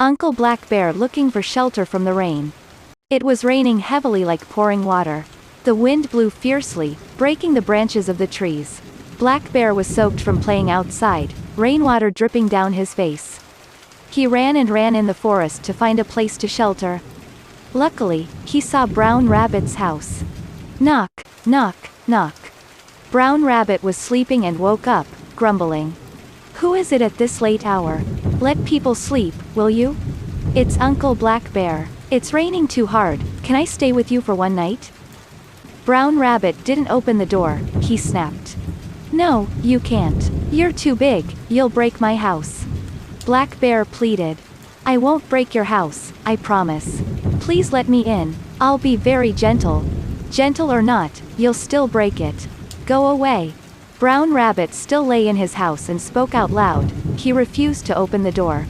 Uncle Black Bear looking for shelter from the rain. It was raining heavily like pouring water. The wind blew fiercely, breaking the branches of the trees. Black Bear was soaked from playing outside, rainwater dripping down his face. He ran and ran in the forest to find a place to shelter. Luckily, he saw Brown Rabbit's house. Knock, knock, knock. Brown Rabbit was sleeping and woke up, grumbling. "Who is it at this late hour? Let people sleep, will you? It's Uncle Black Bear. It's raining too hard, can I stay with you for one night?" Brown Rabbit didn't open the door, he snapped. "No, you can't. You're too big, you'll break my house." Black Bear pleaded. "I won't break your house, I promise. Please let me in, I'll be very gentle. Gentle or not, you'll still break it. Go away." Brown Rabbit still lay in his house and spoke out loud, he refused to open the door.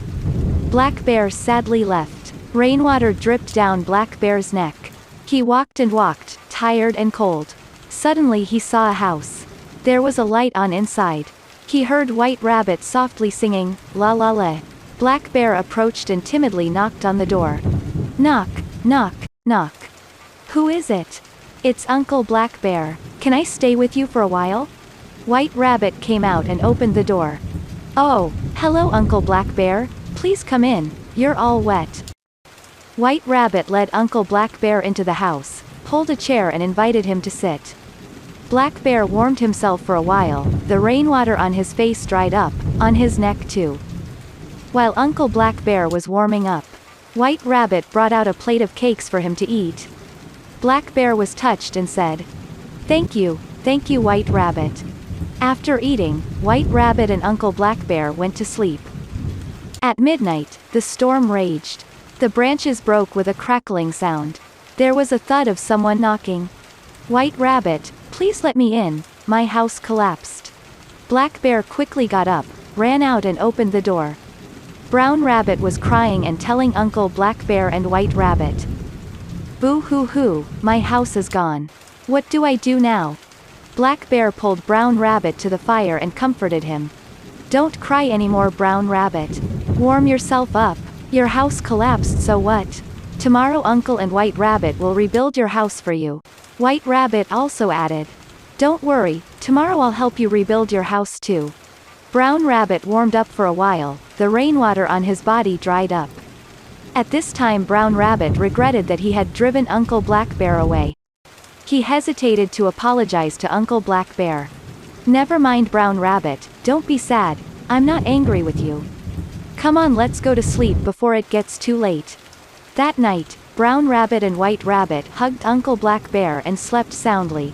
Black Bear sadly left. Rainwater dripped down Black Bear's neck. He walked and walked, tired and cold. Suddenly he saw a house. There was a light on inside. He heard White Rabbit softly singing, "La la la." Black Bear approached and timidly knocked on the door. Knock, knock, knock. "Who is it?" "It's Uncle Black Bear. Can I stay with you for a while?" White Rabbit came out and opened the door. "Oh, hello Uncle Black Bear, please come in, you're all wet." White Rabbit led Uncle Black Bear into the house, pulled a chair and invited him to sit. Black Bear warmed himself for a while, the rainwater on his face dried up, on his neck too. While Uncle Black Bear was warming up, White Rabbit brought out a plate of cakes for him to eat. Black Bear was touched and said, thank you, White Rabbit." After eating, White Rabbit and Uncle Black Bear went to sleep. At midnight, the storm raged. The branches broke with a crackling sound. There was a thud of someone knocking. "White Rabbit, please let me in, my house collapsed." Black Bear quickly got up, ran out and opened the door. Brown Rabbit was crying and telling Uncle Black Bear and White Rabbit, "Boo-hoo-hoo, my house is gone. What do I do now?" Black Bear pulled Brown Rabbit to the fire and comforted him. "Don't cry anymore, Brown Rabbit. Warm yourself up. Your house collapsed, so what? Tomorrow Uncle and White Rabbit will rebuild your house for you." White Rabbit also added, "Don't worry, tomorrow I'll help you rebuild your house too." Brown Rabbit warmed up for a while, the rainwater on his body dried up. At this time Brown Rabbit regretted that he had driven Uncle Black Bear away. He hesitated to apologize to Uncle Black Bear. "Never mind Brown Rabbit, don't be sad, I'm not angry with you. Come on, let's go to sleep before it gets too late." That night, Brown Rabbit and White Rabbit hugged Uncle Black Bear and slept soundly.